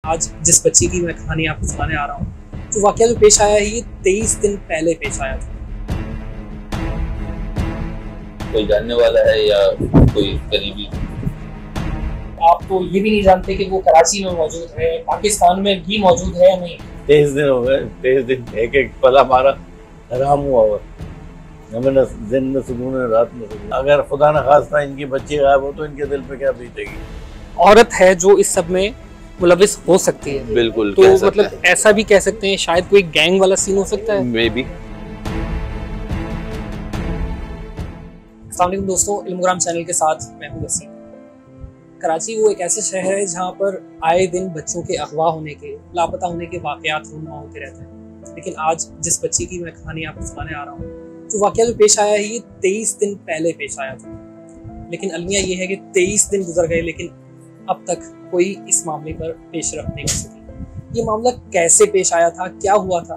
आज जिस बच्ची की मैं कहानी आपको सुनाने आ रहा हूँ, जो वाकया जो पेश आया है ये 23 दिन पहले पेश आया था। कोई जानने वाला है या कोई करीबी? आप तो ये भी नहीं जानते कि वो कराची में मौजूद है, पाकिस्तान में भी मौजूद है या नहीं। 23 दिन हो गए, 23 दिन एक एक पल हमारा हराम हुआ हुआ, हमें न दिन में सुकून है, रात में सुकून। अगर खुदा न खास्ता इनकी बच्ची गायब हो तो इनके दिल पे क्या बीतेगी। औरत है जो इस सब में मुलविस हो सकती है। बिल्कुल, तो मतलब ऐसा भी कह सकते हैं शायद कोई गैंग वाला सीन हो सकता है। May be. अस्सलाम वालेकुम दोस्तों, इल्मुग्राम चैनल के साथ मैं हूं वसीम। कराची वो एक ऐसा शहर है जहां पर आए दिन बच्चों के अगवा होने के, लापता होने के वाकयात रूनुमा होते रहते हैं। लेकिन आज जिस बच्ची की मैं कहानी आपको सुनाने आ रहा हूँ, जो वाकया जो पेश आया है ये 23 दिन पहले पेश आया था। लेकिन अलमिया ये है कि 23 दिन गुजर गए लेकिन अब तक कोई इस मामले पर पेशरफ्त नहीं कर सकी। ये मामला कैसे पेश आया था, क्या हुआ था?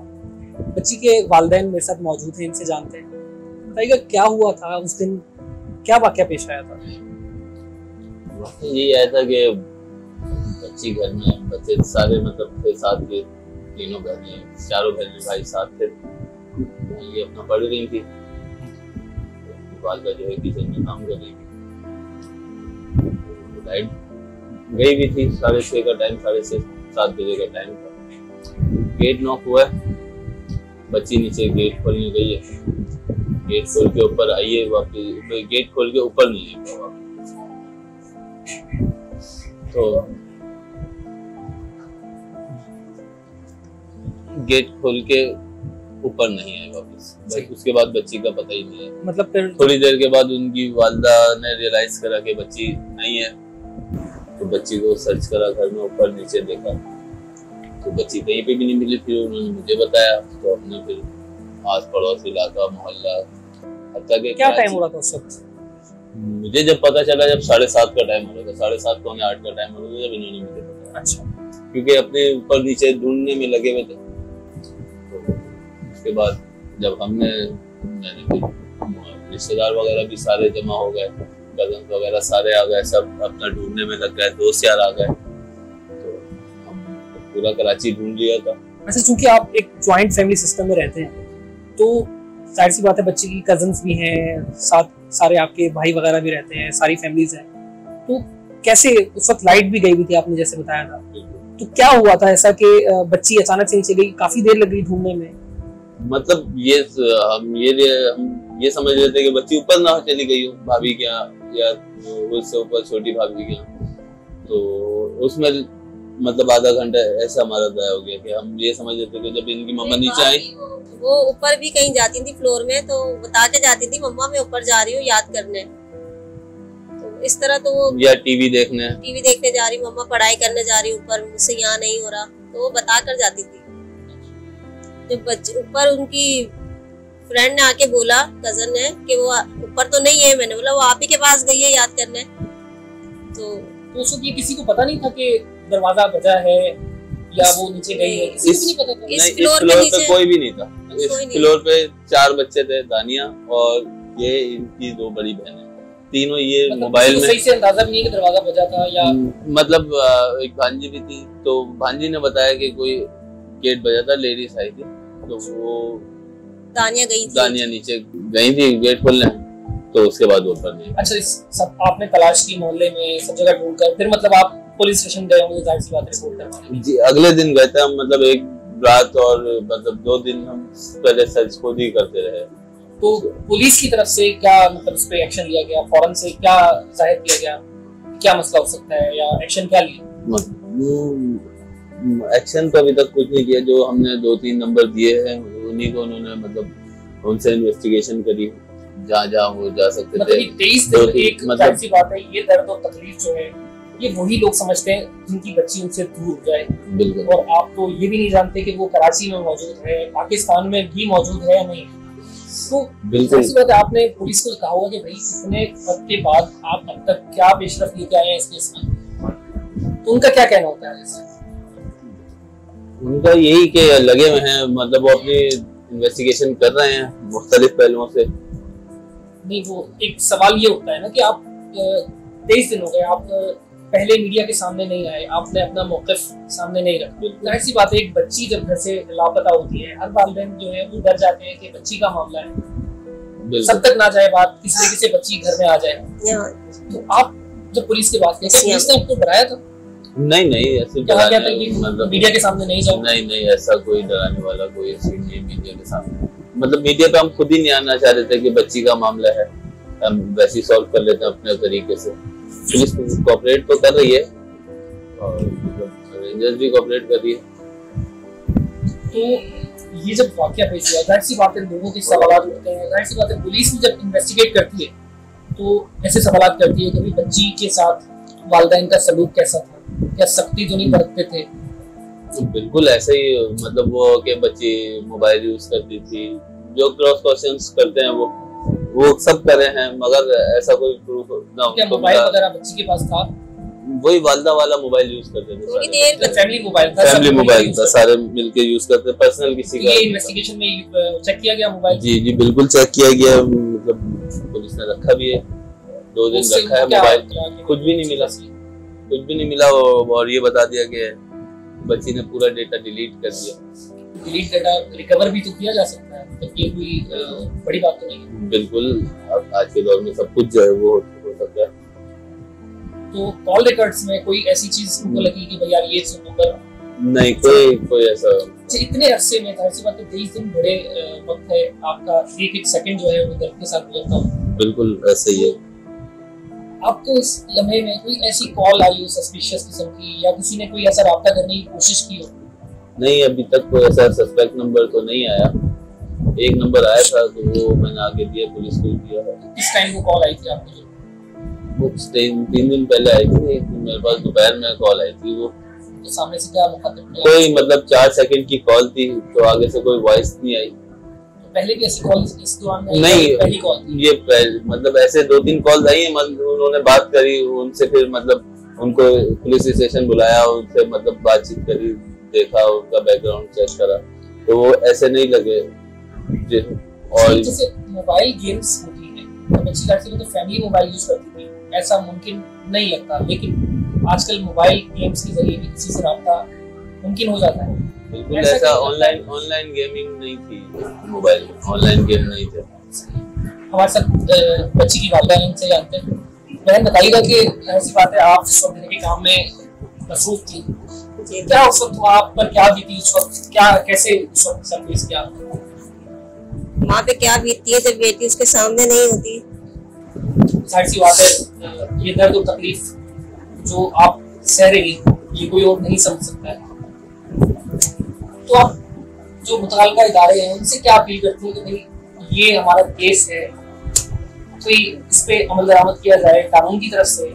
बच्ची के वालिदैन मेरे साथ मौजूद हैं, इनसे जानते हैं। बताइएगा क्या हुआ था उस दिन, क्या वाकया पेश आया था? ये आया था कि बच्ची घर में, बच्चे सारे मतलब थे साथ के, तीनों बहनें, चारों बहनें भाई साथ थे। ये अपना पढ़ रही थी, वालिदा जो है किचन में काम कर रही थी। लाइट गई भी थी, 6:30 का टाइम, 6:30 7 बजे का टाइम था। गेट नॉक हुआ है, बच्ची नीचे गेट खोलने गई है, गेट खोल के ऊपर आई है वापस, गेट खोल के ऊपर नहीं है वापस। तो गेट खोल के ऊपर नहीं है वापस, उसके बाद बच्ची का पता ही नहीं है। मतलब फिर थोड़ी देर के बाद उनकी वालिदा ने रियलाइज करा कि बच्ची नहीं है, तो बच्ची को सर्च करा घर में, ऊपर नीचे देखा तो बच्ची कहीं पे भी नहीं मिली। फिर उन्होंने मुझे बताया, तो हमने फिर आस पड़ोस इलाका, मोहल्ला, हत्ता के क्या टाइम हो रहा था उस वक्त? मुझे जब पता चला, जब 7:30 का टाइम हो रहा था, 7:30 पौने 8 का टाइम हो रहा था, जब इन्होंने मुझे बताया। अच्छा, क्योंकि अपने ऊपर नीचे ढूंढने में लगे हुए थे। तो उसके बाद जब मैंने फिर रिश्तेदार वगैरह भी सारे जमा हो गए, कजन वगैरह सारे आ गए, सब अपना ढूंढने में लग गए, दोस्त यार आ गए, तो हम पूरा कराची ढूंढ लिया था। वैसे चूंकि आप एक ज्वाइंट फैमिली सिस्टम में रहते हैं, तो जाहिर सी बात है बच्चे की कजन्स भी हैं, साथ सारे आपके भाई वगैरह भी रहते हैं, सारी फैमिलीज हैं। तो कैसे उस वक्त लाइट भी गई हुई थी आपने जैसे बताया था, तो क्या हुआ था ऐसा कि बच्ची अचानक से नीचे गई? काफी देर लग गई ढूंढने में। मतलब हम ये समझ रहे थे कि बच्ची ऊपर ना चली गई हो भाभी के यहाँ, या उससे ऊपर छोटी भाभी के यहाँ। तो उसमें मतलब आधा घंटा ऐसा हमारा ज़ाया हो गया कि हम ये समझ रहे थे कि जब इनकी मम्मा नीचे आई, वो ऊपर भी कहीं जाती थी फ्लोर में, तो बता के जाती थी मम्मा मैं ऊपर जा रही हूँ याद करने। तो इस तरह तो वो या टीवी देखने जा रही, मम्मा पढ़ाई करने जा रही ऊपर, मुझसे यहाँ नहीं हो रहा, तो वो बता कर जाती थी। जब बच्चे ऊपर, उनकी फ्रेंड ने आके बोला, कजन ने, कि वो ऊपर तो नहीं है। मैंने बोला वो आप ही के पास गई है याद करने। तो उस वक्त ये किसी को पता नहीं था कि दरवाजा बजा है या वो नीचे गई है? किसी को नहीं पता था? इस फ्लोर पे कोई भी नहीं था। इस फ्लोर पे 4 बच्चे थे, दानिया और ये इनकी 2 बड़ी बहनें, तीनों ये मतलब मोबाइल में। सही से अंदाजा भी नहीं कि दरवाजा बजा था या मतलब एक भांजी भी थी, तो भांजी ने बताया कि कोई गेट बजा था, लेडीज आई थी, तो वो दानिया नीचे गई थी गेट खोलने, तो उसके बाद ऊपर नहीं। अच्छा, इस सब आपने तलाश की मोहल्ले में, सब जगह ढूंढकर, फिर मतलब आप पुलिस स्टेशन गए होंगे जाहिर सी बात रिपोर्ट करवाने? जी, अगले दिन गए थे हम, मतलब एक रात और मतलब 2 दिन हम पहले सर्च खुद ही करते रहे। तो पुलिस की तरफ से क्या मतलब उस पे एक्शन लिया गया? फौरन से क्या जाहिर किया गया, क्या मसला हो सकता है या एक्शन क्या लिया? एक्शन तो अभी तक कुछ नहीं किया। जो हमने 2-3 नंबर दिए हैं उन्हीं को उन्होंने मतलब उनसे इन्वेस्टिगेशन करी, जहाँ वो जा सकते थे। मतलब 23 दिन एक मतलब सी बात है, ये दर्द और तकलीफ जो है ये वही लोग समझते हैं जिनकी बच्ची उनसे दूर हो जाए। बिल्कुल। और आप तो ये भी नहीं जानते कि वो कराची में मौजूद है, पाकिस्तान में भी मौजूद है या नहीं। तो बिल्कुल सी बात है, आपने पुलिस को कहा होगा कि भाई इतने वक्त के बाद आप अब तक क्या पेशरफ लेके आए हैं इस केस में, तो उनका क्या कहना होता है इससे? उनका यही कि लगे हुए हैं, मतलब वो अपनी इन्वेस्टिगेशन कर रहे हैं मुख्तलिफ पहलुओं से। नहीं, वो एक सवाल ये होता है ना कि आप 23 दिन हो गए, आप पहले मीडिया के सामने नहीं आए, आपने अपना मौक़िफ़ सामने नहीं रखा। जाहिर सी बात है, एक बच्ची जब घर से लापता होती है, हर वालिदैन जो है वो डर जाते हैं कि बच्ची का मामला है, सब तक ना जाए बात, किस तरीके से बच्ची घर में आ जाए। तो आप जब पुलिस की बात करते हैं, पुलिस ने आपको डराया था? नहीं, ऐसे मतलब मीडिया के सामने नहीं जाओ? नहीं, ऐसा कोई डराने वाला कोई सीन नहीं मीडिया के सामने। मतलब मीडिया पे हम खुद ही नहीं आना चाह रहे थे कि बच्ची का मामला है, हम वैसे ही सॉल्व कर लेते हैं अपने तरीके से। पुलिस कोऑपरेट तो कर रही है और रेंजर्स भी कोऑपरेट कर रही है। तो ये जब वाकया पेश हुआ, जाहिर सी बात है लोगों के सवाल उठते हैं, जाहिर सी बात है पुलिस भी जब इन्वेस्टिगेट करती है तो ऐसे सवाल करती है कि बच्ची के साथ वालिदैन का सलूक कैसा था, क्या सख्ती तो नहीं बरतते थे? तो बिल्कुल ऐसे ही, मतलब वो कि बच्ची मोबाइल यूज करती थी, जो क्रॉस क्वेश्चंस करते हैं वो सब करे हैं, मगर ऐसा कोई प्रूफ ना हो। क्या मोबाइल वगैरह बच्ची के पास था? वही वालदा वाला मोबाइल यूज करते थे, थोड़ी देर फैमिली मोबाइल था, सारे मिलके यूज करते, पर्सनल किसी का। ये इन्वेस्टिगेशन में चेक किया गया मोबाइल? जी बिल्कुल चेक किया गया, मतलब पुलिस ने रखा भी है, 2 दिन रखा है मोबाइल, कुछ भी नहीं मिला, और ये बता दिया कि बच्ची ने पूरा डेटा डिलीट कर दिया। डिलीट डेटा रिकवर भी तो किया जा सकता है, तो ये कोई बड़ी बात तो नहीं है। बिल्कुल, अब आज के दौर में सब कुछ जो है वो हो सकता है। तो कॉल रिकॉर्ड्स में कोई ऐसी चीज उनको लगी कि भैया ये नंबर नहीं, कोई ऐसा इतने अरसे में था? ऐसी बात है, 23 दिन बड़े वक्त है, आपका एक सेकंड जो है वो दर्द के साथ गुजरता हो। बिल्कुल ऐसे ही है। आपको इस लम्हे में कोई ऐसी कॉल आई हो सस्पिशियस किस्म की, या किसी ने कोई ऐसा राब्ता करने की कोशिश की हो? नहीं, अभी तक कोई ऐसा सस्पेक्ट नंबर तो नहीं आया। एक नंबर आया था तो वो मैंने आगे दिया, पुलिस को दिया। किस टाइम वो कॉल आई थी आपको? वो 3 दिन पहले आई थी, मेरे पास दोपहर में कॉल आई थी। वो तो सामने से क्या मुखातिब थे? कोई मतलब 4 सेकंड की कॉल थी, तो आगे से कोई वॉइस नहीं आई। पहले भी ऐसी कॉल इस दौरान नहीं, पहली कॉल थी? ये मतलब ऐसे 2-3 कॉल आई है, मतलब उन्होंने बात करी उनसे, फिर मतलब उनको पुलिस स्टेशन बुलाया, उनसे मतलब बातचीत करी, देखा, उनका बैकग्राउंड चेक करा, तो वो ऐसे नहीं लगे। और जैसे मोबाइल गेम्स होती है, बच्ची लड़की तो फैमिली मोबाइल यूज करती थी, ऐसा मुमकिन नहीं लगता, लेकिन आजकल मोबाइल गेम्स के जरिए भी किसी से राब्ता मुमकिन हो जाता है। बिल्कुल ऐसा ऑनलाइन गेमिंग नहीं थी, मोबाइल ऑनलाइन गेम नहीं थे। हमारे साथ बच्ची की वालिदा इनसे जानते हैं। बहन बताइएगा कि ऐसी बात है, आप इस वक्त के काम में मसरूफ थी, क्या उस वक्त आप पर क्या बीती, उस वक्त क्या कैसे उस वक्त सब फेस किया? माँ पे क्या बीतती है जब बेटी उसके सामने नहीं होती? जाहिर सी बात है, ये दर्द और तकलीफ जो आप सह रही ये कोई और नहीं समझ सकता है। तो आप जो मुतल्लिका इदारे हैं उनसे क्या अपील करती हैं कि भाई ये हमारा केस है, कोई इस पे अमल दरामद किया जाए कानून की तरफ से,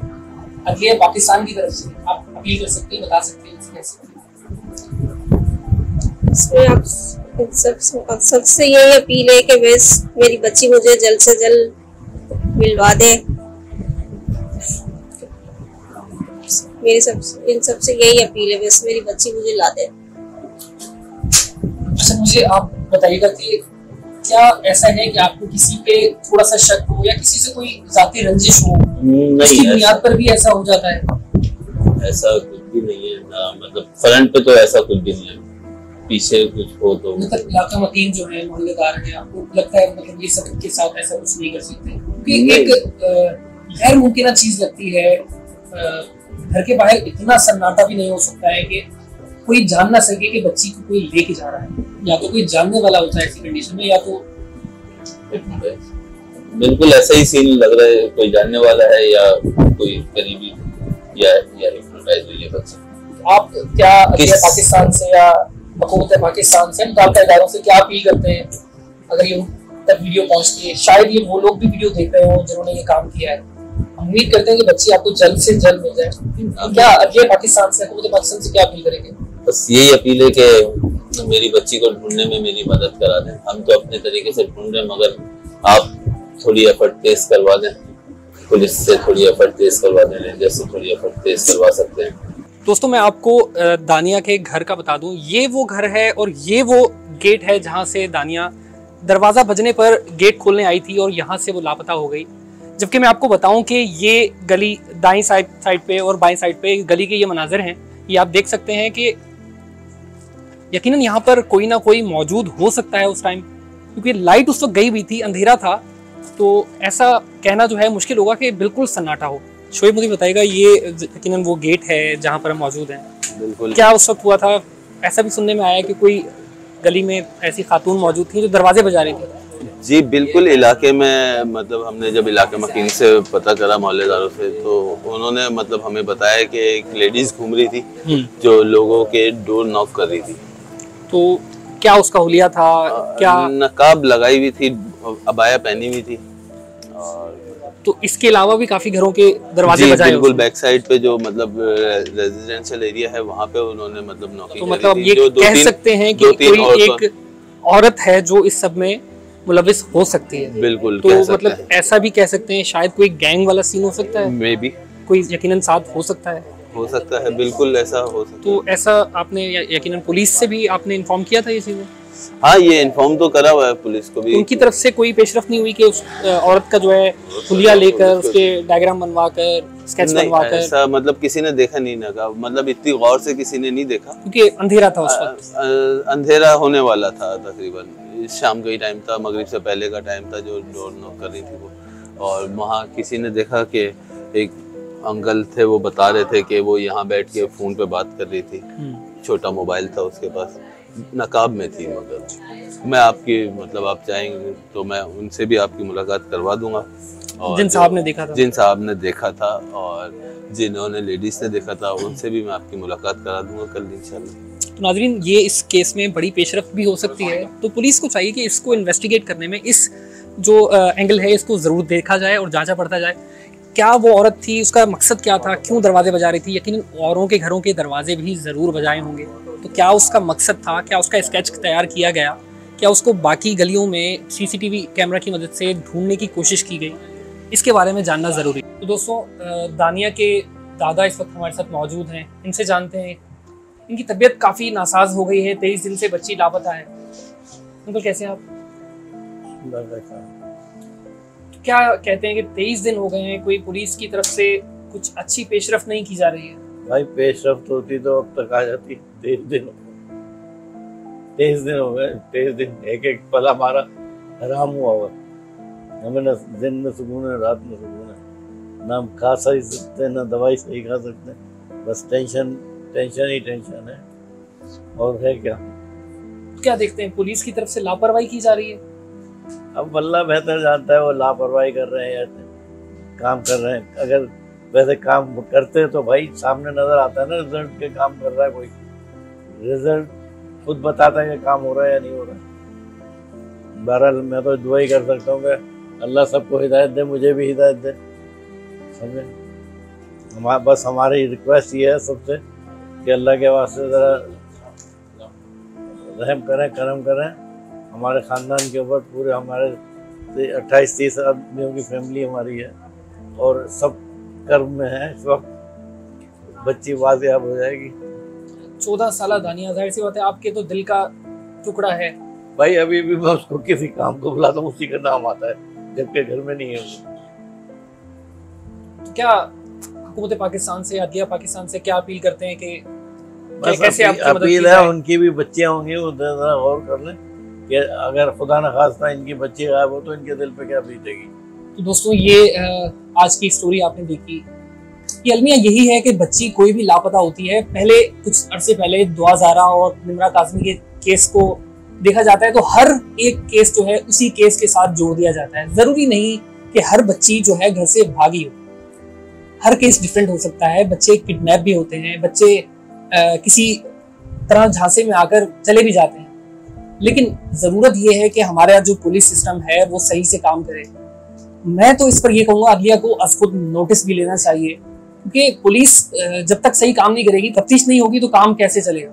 अदलिया पाकिस्तान की तरफ से? आप अपील कर सकते हैं, बता सकते हैं कैसे? इसमें आप सबसे यही अपील है कि बस मेरी बच्ची मुझे जल्द से जल्द मिलवा दे। इन सबसे यही अपील है, बस मेरी बच्ची मुझे ला दे। अच्छा, मुझे आप बताइएगा कि क्या ऐसा है कि आपको किसी पे थोड़ा सा शक हो या किसी से कोई जाती रंजिश हो? उसकी बुनियाद पर भी ऐसा हो जाता है? ऐसा कुछ भी नहीं है ना, मतलब फ्रंट पे तो ऐसा कुछ भी नहीं है, पीछे कुछ हो तो मतलब इलाका मकीन जो है, मोहल्लेदार है, आपको लगता है मतलब ये सब के साथ ऐसा कुछ नहीं कर सकते? क्योंकि एक गैर मुमकिन चीज लगती है, घर के बाहर इतना सन्नाटा भी नहीं हो सकता है कि कोई जान ना सके कि बच्ची को कोई लेके जा रहा है, या तो कोई जानने वाला होता है ऐसी कंडीशन में, या तो बिल्कुल ऐसा ही सीन लग रहा है, कोई जानने वाला है या कोई करीबी या हिप्नोटाइज हुई है बच्ची। आप क्या पाकिस्तान से या हुकूमत पाकिस्तान से, मुताल्लिका इदारों से क्या अपील करते हैं अगर ये तक वीडियो पहुंचती है? शायद ये वो लोग भी वीडियो देख रहे हो जिन्होंने ये काम किया है। उम्मीद करते हैं कि बच्ची आपको जल्द से जल्द मिल जाए। क्या अदलिया पाकिस्तान से, हुकूमत पाकिस्तान से क्या अपील करेंगे? बस यही अपील है कि मेरी बच्ची को ढूंढने में मेरी मदद करा दें। हम तो अपने तरीके से ढूंढ रहे हैं, मगर आप थोड़ी एफर्ट तेज करवा दें, पुलिस से थोड़ी एफर्ट तेज करवा दें, रेंजर से थोड़ी एफर्ट तेज करवा सकते हैं। दोस्तों, मैं आपको दानिया के घर का बता दूं, ये वो घर है और ये वो गेट है जहां से दानिया दरवाज़ा बजने पर गेट खोलने आई थी और यहाँ से वो लापता हो गई। जबकि मैं आपको बताऊं कि ये गली दाईं साइड पे और बाईं साइड पे गली के ये मनाजिर हैं, ये आप देख सकते हैं कि यकीनन यहाँ पर कोई ना कोई मौजूद हो सकता है उस टाइम, क्योंकि लाइट उस वक्त गई हुई थी, अंधेरा था, तो ऐसा कहना जो है मुश्किल होगा कि बिल्कुल सन्नाटा हो। शोएब मुझे बताएगा, ये यकीनन वो गेट है जहाँ पर हम मौजूद हैं। बिल्कुल। क्या उस वक्त हुआ था? ऐसा भी सुनने में आया कि कोई गली में ऐसी खातून मौजूद थी जो दरवाजे बजा रही थी। जी बिल्कुल, इलाके में मतलब हमने जब इलाके मकीन से पता करा मोहल्लेदारों से, तो उन्होंने मतलब हमें बताया कि एक लेडीज घूम रही थी जो लोगों के डोर नॉक कर रही थी। तो क्या उसका हुलिया था? क्या नकाब लगाई हुई थी, अबाया पहनी हुई थी, और तो इसके अलावा भी काफी घरों के दरवाजे बजाए? बिल्कुल, बैक साइड पे जो मतलब रेजिडेंशियल एरिया है वहाँ पे उन्होंने मतलब नॉकिंग तो मतलब ये कह सकते हैं कि कोई एक औरत है जो इस सब में मुलविस हो सकती है। बिल्कुल। तो मतलब ऐसा भी कह सकते हैं शायद कोई गैंग वाला सीन हो सकता है, मे बी कोई यकीनन साथ हो सकता है। बिल्कुल ऐसा हो सकता है। तो ऐसा आपने यकीनन पुलिस से भी आपने इन्फॉर्म किया था ये चीजें? हाँ, ये इन्फॉर्म तो करा हुआ है पुलिस को भी। उनकी तरफ से कोई पेशरफ नहीं हुई कि उस औरत का जो है हुलिया लेकर उसके डायग्राम बनवाकर स्केच बनवाकर? ऐसा मतलब किसी ने देखा नहीं ना, मतलब इतनी गौर से किसी ने नहीं देखा, क्योंकि अंधेरा था उस वक्त। अंधेरा होने वाला था, तकरीबन शाम का ही टाइम था, मगरिब से पहले का टाइम था जो डोर नॉक कर रही थी वो। और वहाँ किसी ने देखा कि एक अंकल थे, वो बता रहे थे कि वो यहाँ बैठ के फोन पे बात कर रही थी, छोटा मोबाइल था उसके पास, नकाब में थी। मगर मैं आपकी मतलब आप चाहेंगे तो मैं उनसे भी आपकी मुलाकात करवा दूंगा, और जिन साहब ने देखा था और जिन्होंने लेडीज ने देखा था उनसे भी मैं आपकी मुलाकात करा दूंगा कल इंशाल्लाह। तो नाज़रीन, ये इस केस में बड़ी पेशरफ्त भी हो सकती है, तो पुलिस को चाहिए कि इसको इन्वेस्टिगेट करने में इस जो एंगल है इसको ज़रूर देखा जाए और जांचा पड़ता जाए। क्या वो औरत थी, उसका मकसद क्या था, क्यों दरवाजे बजा रही थी? यकीनन औरों के घरों के दरवाजे भी ज़रूर बजाए होंगे, तो क्या उसका मकसद था? क्या उसका स्केच तैयार किया गया? क्या उसको बाकी गलियों में सीसीटीवी कैमरा की मदद से ढूंढने की कोशिश की गई? इसके बारे में जानना ज़रूरी। तो दोस्तों, दानिया के दादा इस वक्त हमारे साथ मौजूद हैं, इनसे जानते हैं। इनकी तबीयत काफ़ी नासाज हो गई है, 23 दिन से बच्ची लापता है। अंकल कैसे हैं आप? तो क्या कहते हैं कि 23 दिन हो गए हैं, कोई पुलिस की तरफ से कुछ अच्छी पेशरफ्त नहीं की जा रही है? भाई पेशरफ्त होती तो अब तक आ जाती। 23 दिन हो गए, 23 दिन एक एक पल हमारा हराम हुआ हुआ। हमें न दिन में सुकून है, रात में सुकून है, ना हम खा सही सकते, ना दवाई सही खा सकते, बस टेंशन ही टेंशन है, और है क्या देखते हैं पुलिस की तरफ से लापरवाही की जा रही है? अब अल्लाह बेहतर जानता है वो लापरवाही कर रहे हैं या काम कर रहे हैं। अगर वैसे काम करते तो भाई सामने नजर आता है ना रिजल्ट के काम कर रहा है कोई, रिजल्ट खुद बताता है कि काम हो रहा है या नहीं हो रहा है। बहरहाल मैं तो दुआ ही कर सकता हूँ कि अल्लाह सबको हिदायत दे, मुझे भी हिदायत दे, समझे। बस हमारी रिक्वेस्ट ये है सबसे कि अल्लाह के वास्ते ज़रा रहम करें, करम करें हमारे ख़ानदान के ऊपर। पूरे हमारे 28-30 आदमियों की फैमिली हमारी है और सब कर्म में है इस वक्त। बच्ची वाज़ेब हो जाएगी। 14 साल दानिया, जाहिर सी बात है आपके तो दिल का टुकड़ा है भाई। अभी भी मैं उसको किसी काम को बुलाता हूँ उसी का नाम आता है, जबकि घर में नहीं है। तो क्या हुकूमत पाकिस्तान से, अदलिया पाकिस्तान से क्या अपील करते हैं कि कैसे आपकी मदद की जाए? उनकी भी बच्चियां होंगी, वो जरा गौर कर लें कि अगर खुदा न खास्ता इनकी बच्ची गायब हो तो इनके दिल पे क्या बीतेगी। तो दोस्तों, ये आज की स्टोरी आपने देखी, ये अलमिया यही है कि बच्ची कोई भी लापता होती है, पहले कुछ अरसे पहले दुआ ज़ारा और निमरा काज़मी के केस को देखा जाता है, तो हर एक केस जो है उसी केस के साथ जोड़ दिया जाता है। जरूरी नहीं कि हर बच्ची जो है घर से भागी हो, हर केस डिफरेंट हो सकता है। बच्चे किडनैप भी होते हैं, बच्चे किसी तरह झांसे में आकर चले भी जाते हैं, लेकिन जरूरत यह है कि हमारा जो पुलिस सिस्टम है वो सही से काम करे। मैं तो इस पर यह कहूँगा अदलिया को आज खुद नोटिस भी लेना चाहिए, क्योंकि पुलिस जब तक सही काम नहीं करेगी, तफ्तीश नहीं होगी, तो काम कैसे चलेगा।